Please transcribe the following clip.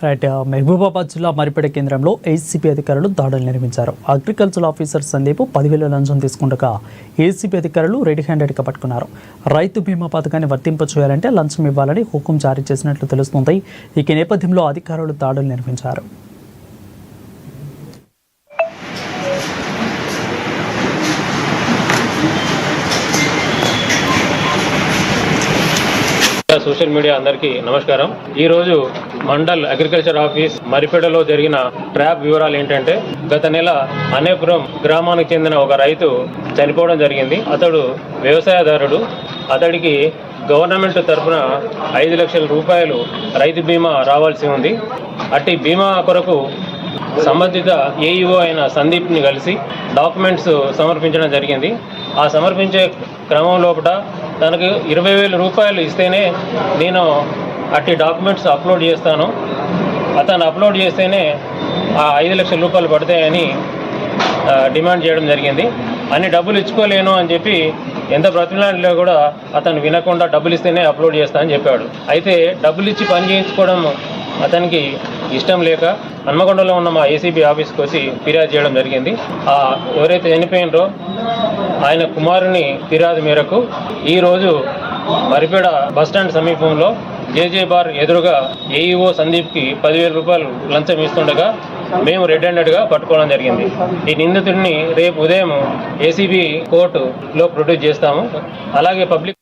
Right. Mahabubabad జిల్లా మరిపేట కేంద్రంలో ACB అధికారులు దాడులు నిర్మించారు. అగ్రికల్చర్ ఆఫీసర్ సందీప్ 10,000 లంచం తీసుకుండగా ఏసీబీ అధికారులు రెడీ హ్యాండెడ్గా పట్టుకున్నారు. రైతు బీమా పథకాన్ని వర్తింపచేయాలంటే లంచం ఇవ్వాలని హుకుం జారీ చేసినట్లు తెలుస్తుంది. ఈ నేపథ్యంలో అధికారులు దాడులు నిర్మించారు. సోషల్ మీడియా అందరికీ నమస్కారం. ఈరోజు మండల్ అగ్రికల్చర్ ఆఫీస్ మరిపేటలో జరిగిన ట్రాప్ వివరాలు ఏంటంటే, గత నెల అనేపురం గ్రామానికి చెందిన ఒక రైతు చనిపోవడం జరిగింది. అతడు వ్యవసాయదారుడు. అతడికి గవర్నమెంట్ తరఫున 5 లక్షల రూపాయలు రైతు బీమా రావాల్సి ఉంది. అట్టి బీమా కొరకు సంబంధిత ఏఈఓ అయిన సందీప్ని కలిసి డాక్యుమెంట్స్ సమర్పించడం జరిగింది. ఆ సమర్పించే క్రమం లోపల తనకు 20,000 రూపాయలు ఇస్తేనే నేను అట్టి డాక్యుమెంట్స్ అప్లోడ్ చేస్తాను, అతను అప్లోడ్ చేస్తేనే ఆ 5 లక్షల రూపాయలు పడతాయని డిమాండ్ చేయడం జరిగింది. అన్ని డబ్బులు ఇచ్చుకోలేను అని చెప్పి ఎంత బ్రతిమలాడిలో కూడా అతను వినకుండా డబ్బులు ఇస్తేనే అప్లోడ్ చేస్తా అని చెప్పాడు. అయితే డబ్బులు ఇచ్చి పని చేయించుకోవడం అతనికి ఇష్టం లేక హన్మకొండలో ఉన్న మా ఏసీబీ ఆఫీస్కి వచ్చి ఫిర్యాదు చేయడం జరిగింది. ఎవరైతే చనిపోయినరో ఆయన కుమారుని ఫిర్యాదు మేరకు ఈరోజు మరిపేడ బస్టాండ్ సమీపంలో జేజే బార్ ఎదురుగా ఏఈఓ సందీప్కి 10,000 రూపాయలు లంచం ఇస్తుండగా మేము రెడ్ హ్యాండెడ్గా పట్టుకోవడం జరిగింది. ఈ నిందితుడిని రేపు ఉదయం ఏసీబీ కోర్టులో ప్రొడ్యూస్ చేస్తాము. అలాగే పబ్లిక్